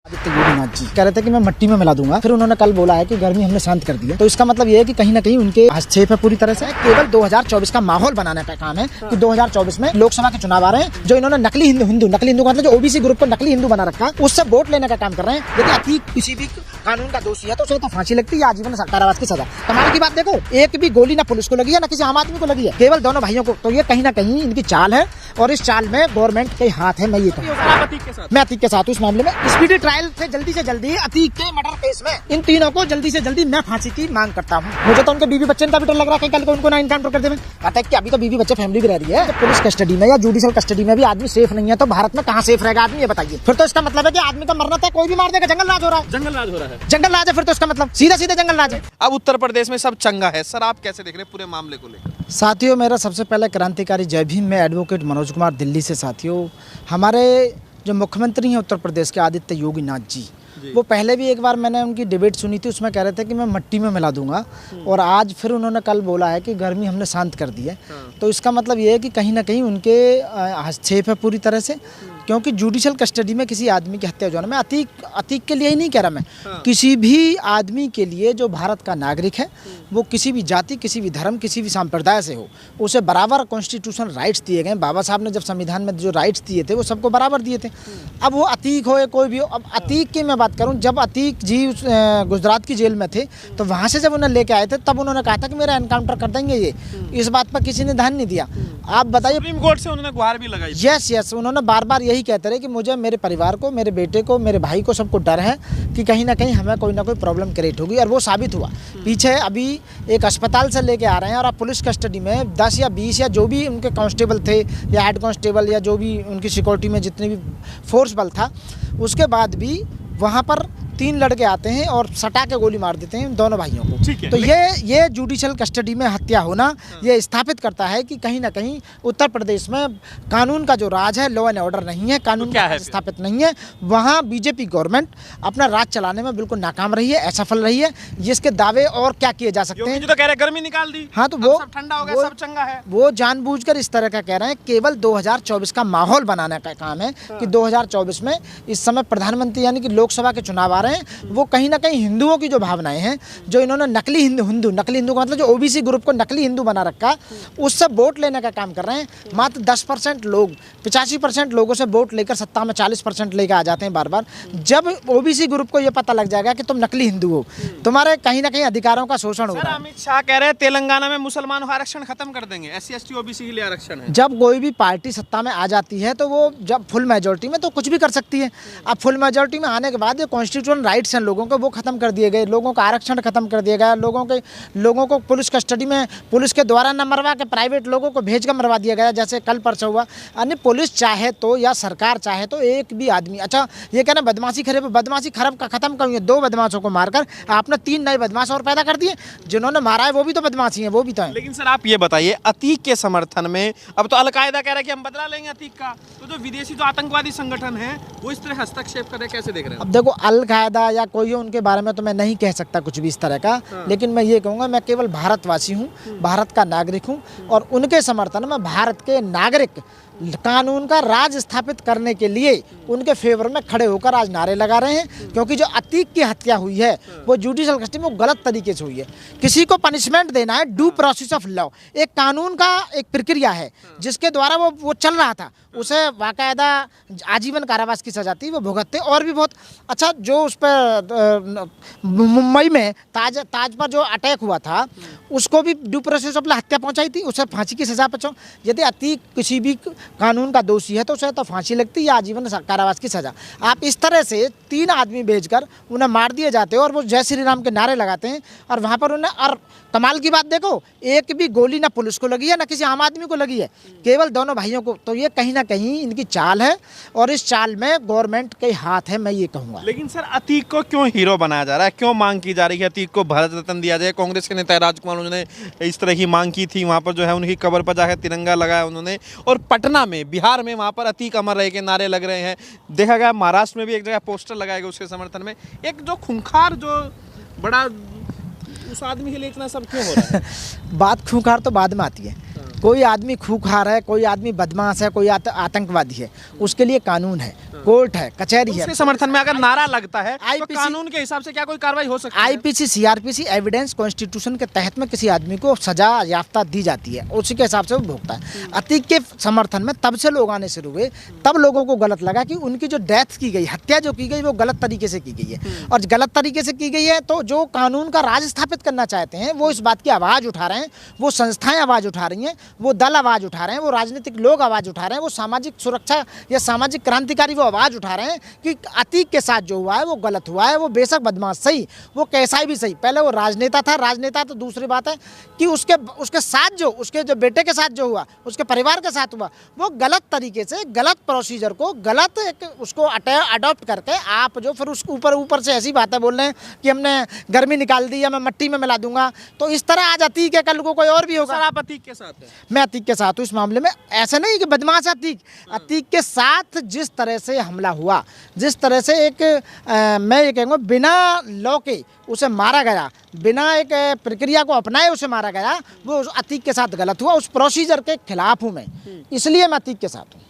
आदित्य योगीनाथ जी कह रहे थे कि मैं मिट्टी में मिला दूंगा। फिर उन्होंने कल बोला है कि गर्मी हमने शांत कर दी है। तो इसका मतलब ये है कि कहीं ना कहीं उनके हस्तक्षेप है पूरी तरह से। केवल 2024 का माहौल बनाने का काम है कि 2024 में लोकसभा के चुनाव आ रहे हैं। जो इन्होंने नकली हिंदू का मतलब जो ओबीसी ग्रुप को नकली हिंदू बना रखा, उससे वोट लेने का काम कर रहे हैं। यदि अतीक किसी भी कानून का दोषी है तो उसे तो फांसी लगती है, आजीवन कारावास की सजा। कमाल की बात देखो, एक भी गोली ना पुलिस को लगी है ना किसी आम आदमी को लगी है, केवल दोनों भाइयों को। तो ये कहीं ना कहीं इनकी चाल है और इस चाल में गवर्नमेंट के हाथ है। मैं ये कहूँ, मैं अतीक के साथ हूँ इस मामले में। स्पीडी ट्रायल से जल्दी अतीक के मर्डर केस में इन तीनों को जल्दी से जल्दी मैं फांसी की मांग करता हूँ। मुझे तो उनके बीवी बच्चे का भी डर लग रहा है कल को उनको ना इनकाउंटर कर दें। कहता है कि अभी तो बीवी बच्चे फैमिली भी रह रही है। पुलिस कस्टडी में या जुडिशियल कस्टडी में भी आदमी सेफ नहीं है, तो भारत में कहाँ सेफ रहेगा आदमी, ये बताइए। फिर तो इसका मतलब है कि आदमी का मरना था, कोई भी मार देगा। जंगल राज हो रहा है, जंगल राज है। फिर तो इसका मतलब सीधा जंगल राज है। अब उत्तर प्रदेश में सब चंगा है। सर आप कैसे देख रहे हैं पूरे मामले को लेकर? साथियों, मेरा सबसे पहले क्रांतिकारी जय भीम। मैं एडवोकेट मनोज कुमार दिल्ली से। साथियों, हमारे जो मुख्यमंत्री हैं उत्तर प्रदेश के आदित्य योगीनाथ जी, वो पहले भी एक बार मैंने उनकी डिबेट सुनी थी, उसमें कह रहे थे कि मैं मिट्टी में मिला दूंगा। और आज फिर उन्होंने कल बोला है कि गर्मी हमने शांत कर दी है। तो इसका मतलब ये है कि कहीं ना कहीं उनके हस्तक्षेप है पूरी तरह से। क्योंकि जुडिशियल कस्टडी में किसी आदमी की हत्या जो है, मैं अतीक के लिए ही नहीं कह रहा, मैं किसी भी आदमी के लिए जो भारत का नागरिक है, वो किसी भी जाति, किसी भी धर्म, किसी भी संप्रदाय से हो, उसे बराबर कॉन्स्टिट्यूशनल राइट्स दिए गए। बाबा साहब ने जब संविधान में जो राइट्स दिए थे वो सबको बराबर दिए थे। अब वो अतीक हो या कोई भी हो, अब अतीक की मैं बात करूं, जब अतीक जी गुजरात की जेल में थे तो वहाँ से जब उन्हें लेके आए थे तब उन्होंने कहा था कि मेरा एनकाउंटर कर देंगे। ये इस बात पर किसी ने ध्यान नहीं दिया। आप बताइए, सुप्रीम कोर्ट से उन्होंने गुहार भी लगाई। यस, उन्होंने बार बार यही कहते रहे कि मुझे, मेरे परिवार को, मेरे बेटे को, मेरे भाई को, सबको डर है कि कहीं ना कहीं हमें कोई ना कोई प्रॉब्लम क्रिएट होगी। और वो साबित हुआ। पीछे अभी एक अस्पताल से लेके आ रहे हैं और आप पुलिस कस्टडी में 10 या 20 या जो भी उनके कांस्टेबल थे या हेड कांस्टेबल या जो भी उनकी सिक्योरिटी में जितने भी फोर्स बल था, उसके बाद भी वहाँ पर 3 लड़के आते हैं और सटा के गोली मार देते हैं दोनों भाइयों को। तो ये जुडिशियल कस्टडी में हत्या होना ये स्थापित करता है कि कहीं ना कहीं उत्तर प्रदेश में कानून का जो राज है, लॉ एंड ऑर्डर नहीं है, कानून का राज स्थापित नहीं है। वहाँ बीजेपी गवर्नमेंट अपना राज चलाने में बिल्कुल नाकाम रही है, असफल रही है। जिसके दावे और क्या किए जा सकते हैं। तो कह रहे गर्मी निकाल दी। हाँ, तो वो ठंडा हो गया, सब चंगा है। वो जानबूझकर इस तरह का कह रहे हैं। केवल 2024 का माहौल बनाने का काम है कि 2024 में इस समय प्रधानमंत्री यानी कि लोकसभा के चुनाव आ रहे हैं, वो कहीं ना कहीं हिंदुओं की जो भावनाएं हैं, जो इन्होंने नकली हिंदू का मतलब जो ओबीसी ग्रुप को नकली हिंदू बना रखा, उससे वोट लेने का काम कर रहे हैं। मात्र 10% लोग 85% लोगों से वोट लेकर सत्ता में 40% लेकर आ जाते हैं बार बार। जब ओबीसी ग्रुप को ये पता लग जाएगा कि तुम नकली हिंदू हो, तुम्हारे कहीं ना कहीं अधिकारों का शोषण होगा। अमित शाह कह रहे हैं तेलंगाना में मुसलमानों का आरक्षण खत्म कर देंगे, SC ST OBC के लिए आरक्षण है। जब कोई भी पार्टी सत्ता में आ जाती है तो वो जब फुल मेजोरिटी में तो कुछ भी कर सकती है। अब फुल मेजोरिटी में आने के बाद ये कॉन्स्टिट्यूशनल राइट्स हैं लोगों को, वो खत्म कर दिए गए। लोगों का आरक्षण खत्म कर दिया गया। लोगों को पुलिस कस्टडी में पुलिस के द्वारा न मरवा के प्राइवेट लोगों को भेज कर मरवा दिया गया, जैसे कल परसों हुआ। यानी पुलिस चाहे तो या सरकार चाहे तो एक भी आदमी, अच्छा ये कहना बदमाशी खराब का खत्म करूँगी, 2 बदमाशों को मारकर आपने 3 नए बदमाश और पैदा कर दिए। जिन्होंने मारा है वो भी तो बदमाशी है, वो भी तो है। लेकिन सर आप ये बताइए, अतीक के समर्थन में अब तो अलकायदा कह रहा है कि हम बदला लेंगे अतीक का, तो जो विदेशी जो आतंकवादी संगठन है वो इस तरह हस्तक्षेप कर रहे, कैसे देख रहे हैं? अब देखो, अलकायदा या कोई हो, उनके बारे में तो मैं नहीं कह सकता कुछ भी इस तरह का। लेकिन मैं ये कहूँगा, मैं केवल भारतवासी हूँ, भारत का नागरिक हूँ और उनके समर्थन में भारत के नागरिक कानून का राज स्थापित करने के लिए उनके फेवर में खड़े होकर आज नारे लगा रहे हैं। क्योंकि जो अतीक की हत्या हुई है वो जुडिशियल कस्टडी में गलत तरीके से हुई है। किसी को पनिशमेंट देना है, ड्यू प्रोसेस ऑफ लॉ, एक कानून का एक प्रक्रिया है जिसके द्वारा वो चल रहा था, उसे बाकायदा आजीवन कारावास की सजा थी, वो भुगतते। और भी बहुत अच्छा, जो उस पर मुंबई में ताज पर जो अटैक हुआ था उसको भी ड्यू प्रोसेस ऑफ लॉ हत्या पहुंचाई थी, उसे फांसी की सजा पहुंचाओ। यदि अतीक किसी भी कानून का दोषी है तो उसे तो फांसी लगती है या आजीवन कारावास की सजा। आप इस तरह से 3 आदमी भेजकर उन्हें मार दिए जाते हैं और वो जय श्री राम के नारे लगाते हैं और वहाँ पर उन्हें। और कमाल की बात देखो, एक भी गोली ना पुलिस को लगी है ना किसी आम आदमी को लगी है, केवल दोनों भाइयों को। तो ये कहीं ना कहीं इनकी चाल है और इस चाल में गवर्नमेंट के हाथ है, मैं ये कहूँगा। लेकिन सर अतीक को क्यों हीरो बनाया जा रहा है, क्यों मांग की जा रही है अतीक को भारत रत्न दिया जाए? कांग्रेस के नेता राजकुमार उन्होंने इस तरह की मांग की थी, वहाँ पर जो है उनकी कब्र पर जाकर तिरंगा लगाया उन्होंने। और पटना में, बिहार में, वहाँ पर अतीक अमर रहे के नारे लग रहे हैं। देखा गया महाराष्ट्र में भी एक जगह पोस्टर लगाए गए उसके समर्थन में। एक जो खूंखार, जो बड़ा, उस आदमी के लिए इतना सब क्यों हो रहा है? बात खूंखार तो बाद में आती है। कोई आदमी खूंखार है, कोई आदमी बदमाश है, कोई आतंकवादी है, उसके लिए कानून है, कोर्ट है, कचहरी है। उसके समर्थन में अगर नारा लगता है तो IPC कानून के हिसाब से क्या कोई कार्रवाई हो सकती है? आईपीसी, सीआरपीसी, एविडेंस, कॉन्स्टिट्यूशन के तहत में किसी आदमी को सजा याफ्ता दी जाती है, उसी के हिसाब से वो भुगता है। अतीक के समर्थन में तब से लोग आने शुरू हुए, तब लोगों को गलत लगा कि उनकी जो डेथ की गई, हत्या जो की गई, वो गलत तरीके से की गई है। और गलत तरीके से की गई है तो जो कानून का राज स्थापित करना चाहते हैं वो इस बात की आवाज़ उठा रहे हैं, वो संस्थाएं आवाज़ उठा रही हैं, वो दल आवाज़ उठा रहे हैं, वो राजनीतिक लोग आवाज़ उठा रहे हैं, वो सामाजिक सुरक्षा या सामाजिक क्रांतिकारी वो आवाज़ उठा रहे हैं कि अतीक के साथ जो हुआ है वो गलत हुआ है। वो बेशक बदमाश सही, वो कैसा भी सही, पहले वो राजनेता था, राजनेता तो दूसरी बात है कि उसके साथ जो उसके जो बेटे के साथ जो हुआ, उसके परिवार के साथ हुआ, वो गलत तरीके से, गलत प्रोसीजर को, गलत उसको अडॉप्ट करके आप जो फिर उसके ऊपर से ऐसी बातें बोल रहे हैं कि हमने गर्मी निकाल दी या मैं मिट्टी में मिला दूंगा। तो इस तरह आज अतीक है, कल को कोई और भी होगा। सर आप अतीक के साथ हैं? मैं अतीक के साथ हूँ इस मामले में। ऐसा नहीं कि बदमाश अतीक, अतीक के साथ जिस तरह से हमला हुआ, जिस तरह से मैं ये कहूँगा बिना लॉ के उसे मारा गया, बिना एक प्रक्रिया को अपनाए उसे मारा गया, वो अतीक के साथ गलत हुआ। उस प्रोसीजर के खिलाफ हूँ मैं, इसलिए मैं अतीक के साथ हूँ।